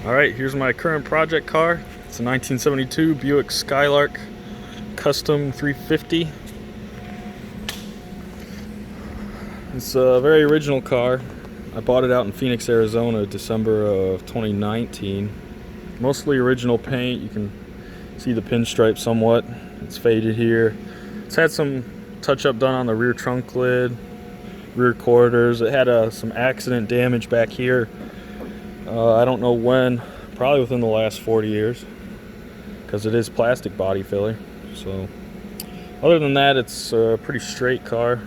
Alright, here's my current project car. It's a 1972 Buick Skylark Custom 350. It's a very original car. I bought it out in Phoenix, Arizona, December of 2019. Mostly original paint. You can see the pinstripe somewhat. It's faded here. It's had some touch-up done on the rear trunk lid, rear quarters. It had some accident damage back here. I don't know when, probably within the last 40 years, because it is plastic body filler. So other than that, it's a pretty straight car.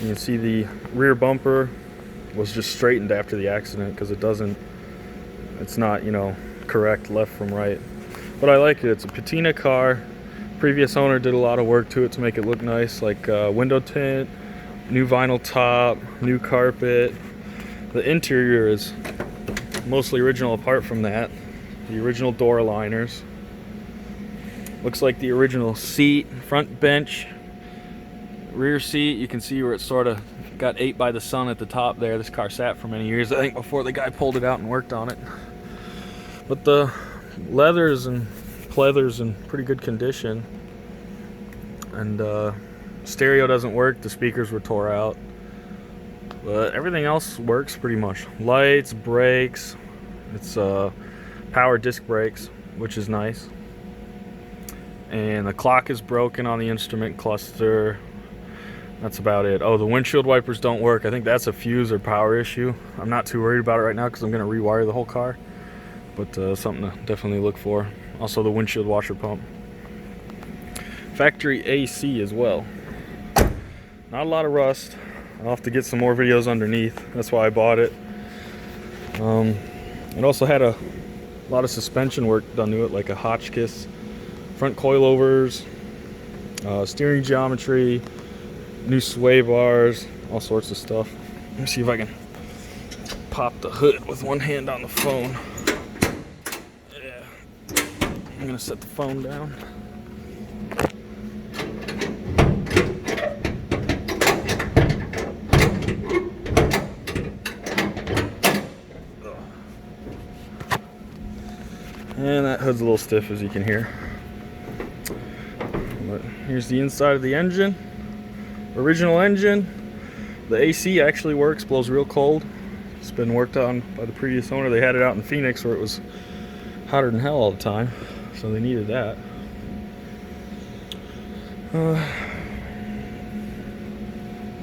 You can see the rear bumper was just straightened after the accident because it's not, correct left from right. But I like it. It's a patina car. Previous owner did a lot of work to it to make it look nice, like window tint, new vinyl top, new carpet. The interior is mostly original apart from that. The original door liners. Looks like the original seat, front bench, rear seat. You can see where it sort of got ate by the sun at the top there. This car sat for many years, I think, before the guy pulled it out and worked on it. But the leathers and pleather's in pretty good condition. And stereo doesn't work. The speakers were tore out. But everything else works pretty much. Lights, brakes. It's power disc brakes, which is nice. And the clock is broken on the instrument cluster. That's about it. Oh, the windshield wipers don't work. I think that's a fuse or power issue. I'm not too worried about it right now because I'm going to rewire the whole car. But something to definitely look for. Also the windshield washer pump. Factory AC as well. Not a lot of rust. I'll have to get some more videos underneath. That's why I bought it. It also had a lot of suspension work done to it, like a Hotchkiss, front coilovers, steering geometry, new sway bars, all sorts of stuff. Let me see if I can pop the hood with one hand on the phone. Yeah. I'm gonna set the phone down. And that hood's a little stiff, as you can hear. But here's the inside of the engine. Original engine. The AC actually works, blows real cold. It's been worked on by the previous owner. They had it out in Phoenix where it was hotter than hell all the time, so they needed that. I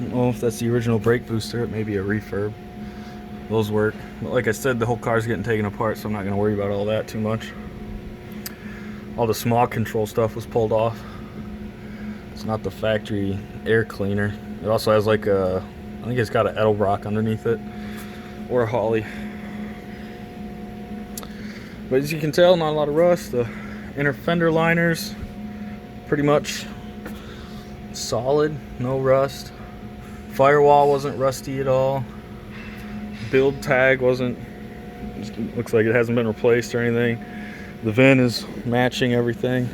don't know if that's the original brake booster. It may be a refurb. Those work. But like I said, the whole car's getting taken apart, so I'm not going to worry about all that too much. All the smog control stuff was pulled off. It's not the factory air cleaner. It also has like I think it's got an Edelbrock underneath it, or a Holly. But as you can tell, not a lot of rust. The inner fender liners, pretty much solid, no rust. Firewall wasn't rusty at all. Build tag wasn't, looks like it hasn't been replaced or anything. The VIN is matching everything.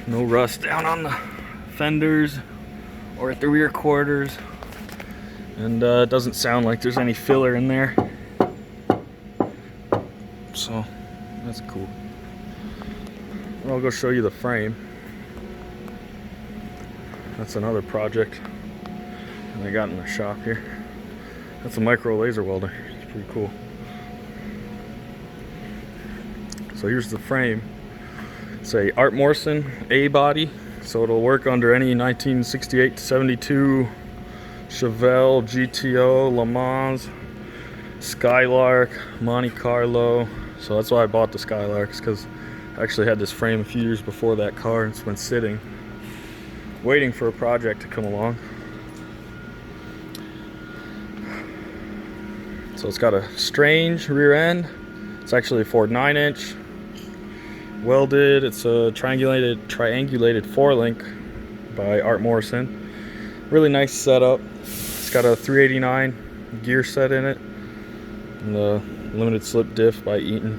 No rust down on the fenders or at the rear quarters. And it doesn't sound like there's any filler in there. So that's cool. I'll go show you the frame. That's another project they got in the shop here. That's a micro laser welder. It's pretty cool. So here's the frame. It's a Art Morrison A-body, so it'll work under any 1968 to 72 Chevelle, GTO, Le Mans, Skylark, Monte Carlo. So that's why I bought the Skylarks, because I actually had this frame a few years before that car. It's been sitting, waiting for a project to come along. So it's got a strange rear end. It's actually a Ford 9-inch. Welded. It's a triangulated 4-link by Art Morrison. Really nice setup. It's got a 389 gear set in it. And the limited slip diff by Eaton.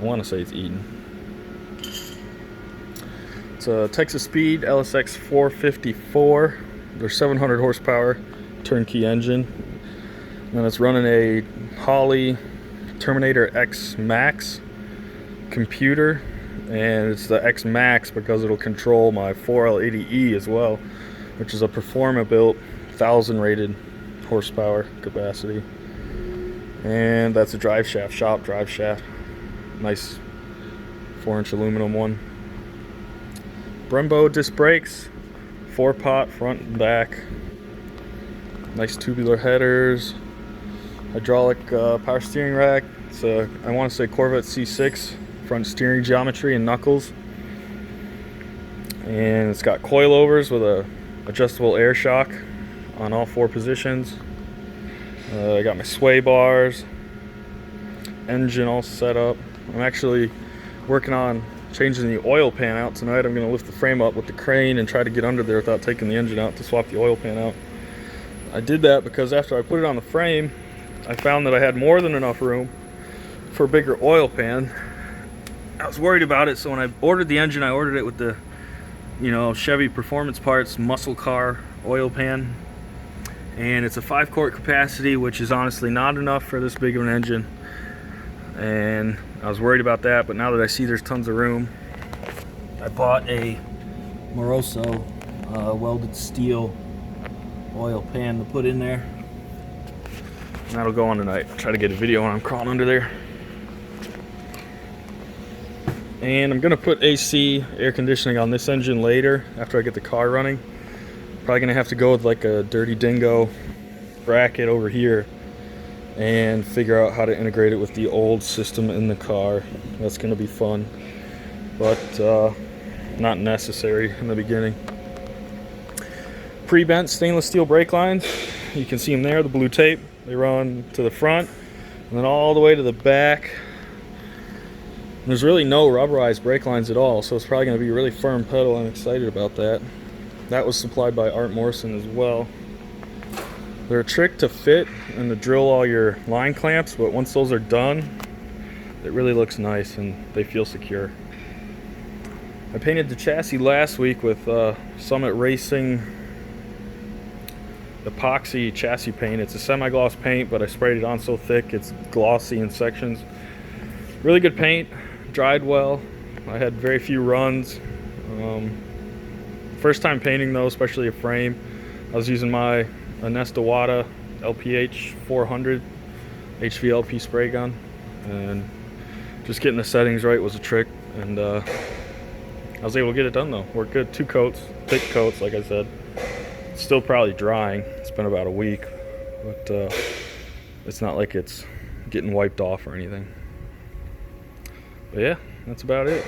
I want to say it's Eaton. It's a Texas Speed LSX 454. There's 700 horsepower turnkey engine. And it's running a Holley Terminator X Max computer, and it's the X Max because it'll control my 4L80E as well, which is a performabuilt 1000 rated horsepower capacity. And that's a drive shaft, shop drive shaft. Nice 4-inch aluminum one. Brembo disc brakes, 4-pot front and back. Nice tubular headers. Hydraulic power steering rack. It's a, I want to say Corvette C6 front steering geometry and knuckles. And it's got coilovers with a adjustable air shock on all 4 positions. I got my sway bars, engine all set up. I'm actually working on changing the oil pan out tonight. I'm going to lift the frame up with the crane and try to get under there without taking the engine out to swap the oil pan out. I did that because after I put it on the frame, I found that I had more than enough room for a bigger oil pan. I was worried about it, so when I ordered the engine, I ordered it with the, you know, Chevy Performance Parts muscle car oil pan. And it's a 5-quart capacity, which is honestly not enough for this big of an engine. And I was worried about that, but now that I see there's tons of room, I bought a Moroso welded steel oil pan to put in there. And that'll go on tonight. I'll try to get a video when I'm crawling under there. And I'm gonna put AC air conditioning on this engine later after I get the car running. Probably gonna have to go with like a Dirty Dingo bracket over here and figure out how to integrate it with the old system in the car. That's gonna be fun, but not necessary in the beginning. Pre-bent stainless steel brake lines. You can see them there, the blue tape. They run to the front and then all the way to the back. There's really no rubberized brake lines at all, so it's probably gonna be a really firm pedal. I'm excited about that. That was supplied by Art Morrison as well. They're a trick to fit and to drill all your line clamps, but once those are done, it really looks nice and they feel secure. I painted the chassis last week with Summit Racing Epoxy chassis paint. It's a semi-gloss paint, but I sprayed it on so thick it's glossy in sections. Really good paint, dried well. I had very few runs. First time painting though, especially a frame. I was using my Anestawada LPH 400 HVLP spray gun, and just getting the settings right was a trick, and I was able to get it done though. Worked good. 2 coats, thick coats like I said. It's still probably drying. It's been about a week, but it's not like it's getting wiped off or anything. But yeah, that's about it.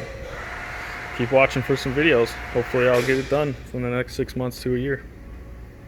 Keep watching for some videos. Hopefully I'll get it done within the next 6 months to a year.